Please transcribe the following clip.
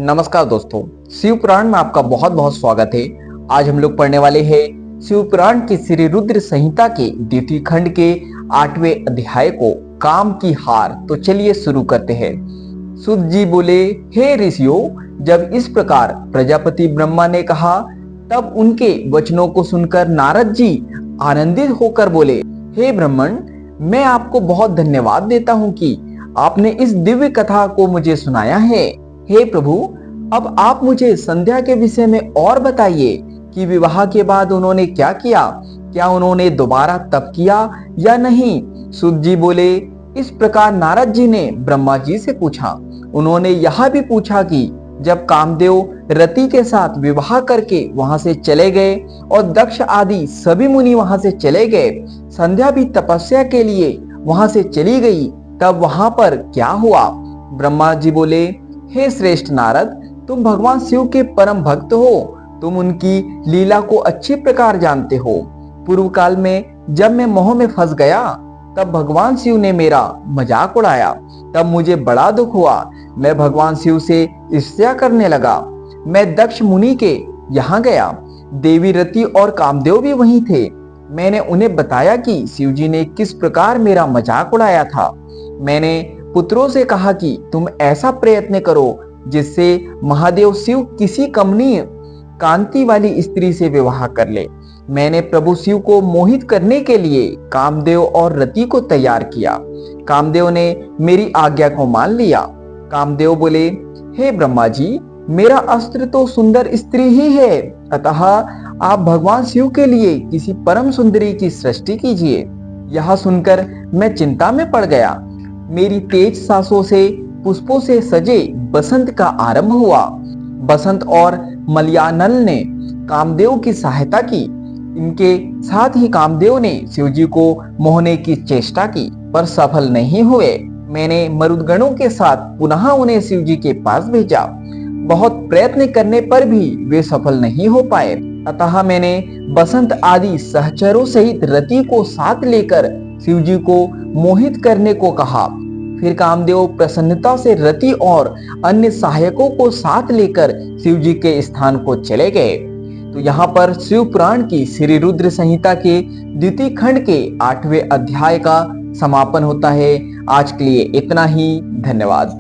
नमस्कार दोस्तों, शिव पुराण में आपका बहुत बहुत स्वागत है। आज हम लोग पढ़ने वाले हैं शिव पुराण के श्री रुद्र संहिता के द्वितीय खंड के 8वें अध्याय को, काम की हार। तो चलिए शुरू करते हैं। सूत जी बोले, हे ऋषियों, जब इस प्रकार प्रजापति ब्रह्मा ने कहा तब उनके वचनों को सुनकर नारद जी आनंदित होकर बोले, हे ब्राह्मण, मैं आपको बहुत धन्यवाद देता हूँ कि आपने इस दिव्य कथा को मुझे सुनाया है। हे प्रभु, अब आप मुझे संध्या के विषय में और बताइए कि विवाह के बाद उन्होंने क्या किया, क्या उन्होंने दोबारा तप किया या नहीं। सूत जी बोले, इस प्रकार नारद जी ने ब्रह्मा जी से पूछा। उन्होंने यह भी पूछा कि जब कामदेव रति के साथ विवाह करके वहां से चले गए और दक्ष आदि सभी मुनि वहां से चले गए, संध्या भी तपस्या के लिए वहां से चली गई, तब वहां पर क्या हुआ। ब्रह्मा जी बोले, हे श्रेष्ठ नारद, तुम भगवान शिव के परम भक्त हो, तुम उनकी लीला को अच्छे प्रकार जानते हो। पूर्व काल में जब मैं मोह में फंस गया तब भगवान शिव ने मेरा मजाक उड़ाया, तब मुझे बड़ा दुख हुआ। मैं भगवान शिव से ईर्ष्या करने लगा। मैं दक्ष मुनि के यहाँ गया, देवी रति और कामदेव भी वहीं थे। मैंने उन्हें बताया कि शिव जी ने किस प्रकार मेरा मजाक उड़ाया था। मैंने पुत्रों से कहा कि तुम ऐसा प्रयत्न करो जिससे महादेव शिव किसी कमनीय कांति वाली स्त्री से विवाह कर ले। मैंने प्रभु शिव को मोहित करने के लिए कामदेव और रति को तैयार किया। कामदेव ने मेरी आज्ञा को मान लिया। कामदेव बोले, हे ब्रह्मा जी, मेरा अस्त्र तो सुंदर स्त्री ही है, अतः आप भगवान शिव के लिए किसी परम सुंदरी की सृष्टि कीजिए। यह सुनकर मैं चिंता में पड़ गया। मेरी तेज सांसों से पुष्पों से सजे बसंत का आरंभ हुआ। बसंत और मलयानल ने कामदेव की सहायता की। इनके साथ ही कामदेव ने शिवजी को मोहने की चेष्टा की, पर सफल नहीं हुए। मैंने मरुदगणों के साथ पुनः उन्हें शिवजी के पास भेजा। बहुत प्रयत्न करने पर भी वे सफल नहीं हो पाए, अतः मैंने बसंत आदि सहचरों सहित रति को साथ लेकर शिवजी को मोहित करने को कहा। फिर कामदेव प्रसन्नता से रति और अन्य सहायकों को साथ लेकर शिवजी के स्थान को चले गए। तो यहाँ पर शिव पुराण की श्री रुद्र संहिता के द्वितीय खंड के 8वें अध्याय का समापन होता है। आज के लिए इतना ही। धन्यवाद।